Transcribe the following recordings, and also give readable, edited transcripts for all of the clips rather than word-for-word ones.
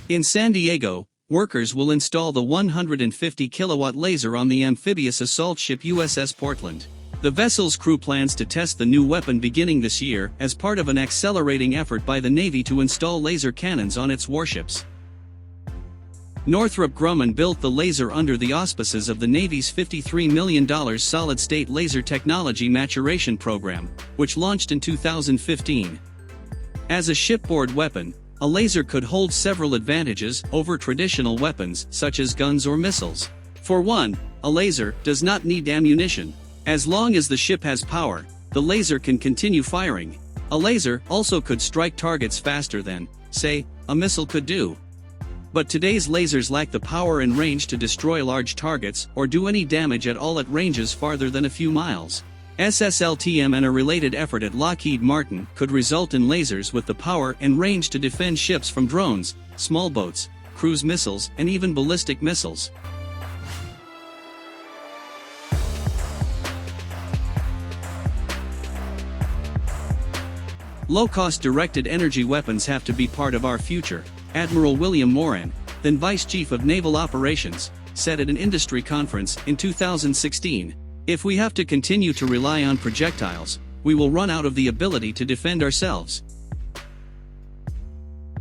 In San Diego, workers will install the 150-kilowatt laser on the amphibious assault ship USS Portland. The vessel's crew plans to test the new weapon beginning this year as part of an accelerating effort by the Navy to install laser cannons on its warships. Northrop Grumman built the laser under the auspices of the Navy's $53 million solid-state laser technology maturation program, which launched in 2015. As a shipboard weapon, a laser could hold several advantages over traditional weapons such as guns or missiles. For one, a laser does not need ammunition. As long as the ship has power, the laser can continue firing. A laser also could strike targets faster than, say, a missile could do. But today's lasers lack the power and range to destroy large targets or do any damage at all at ranges farther than a few miles. SSLTM and a related effort at Lockheed Martin could result in lasers with the power and range to defend ships from drones, small boats, cruise missiles, and even ballistic missiles. Low-cost directed energy weapons have to be part of our future, Admiral William Moran, then Vice Chief of Naval Operations, said at an industry conference in 2016. If we have to continue to rely on projectiles, we will run out of the ability to defend ourselves.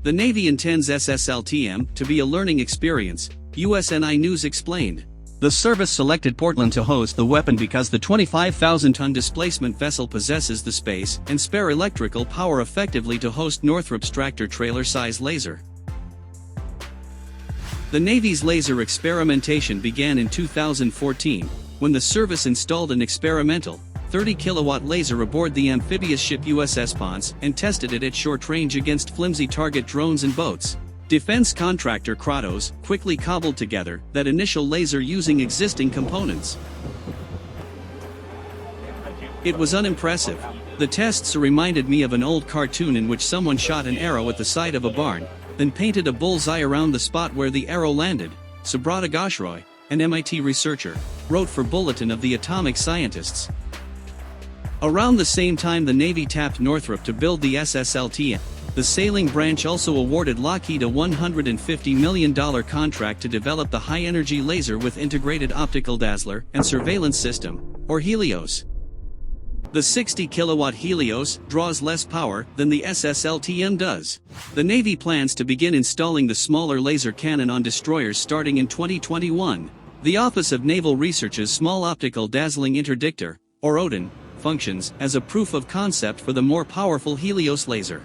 The Navy intends SSLTM to be a learning experience, USNI News explained. The service selected Portland to host the weapon because the 25,000-ton displacement vessel possesses the space and spare electrical power effectively to host Northrop's tractor-trailer-size laser. The Navy's laser experimentation began in 2014, when the service installed an experimental, 30-kilowatt laser aboard the amphibious ship USS Ponce and tested it at short range against flimsy target drones and boats. Defense contractor Kratos quickly cobbled together that initial laser using existing components. It was unimpressive. The tests reminded me of an old cartoon in which someone shot an arrow at the side of a barn, then painted a bullseye around the spot where the arrow landed, Subrata Ghoshroy, an MIT researcher, wrote for Bulletin of the Atomic Scientists. Around the same time the Navy tapped Northrop to build the SSLTM. The sailing branch also awarded Lockheed a $150 million contract to develop the high-energy laser with integrated optical dazzler and surveillance system, or Helios. The 60-kilowatt Helios draws less power than the SSLTM does. The Navy plans to begin installing the smaller laser cannon on destroyers starting in 2021. The Office of Naval Research's Small Optical Dazzling Interdictor, or ODIN, functions as a proof of concept for the more powerful Helios laser.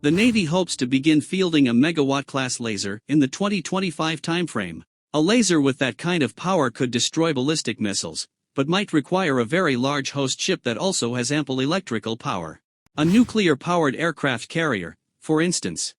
The Navy hopes to begin fielding a Megawatt-class laser in the 2025 timeframe. A laser with that kind of power could destroy ballistic missiles, but might require a very large host ship that also has ample electrical power. A nuclear-powered aircraft carrier, for instance.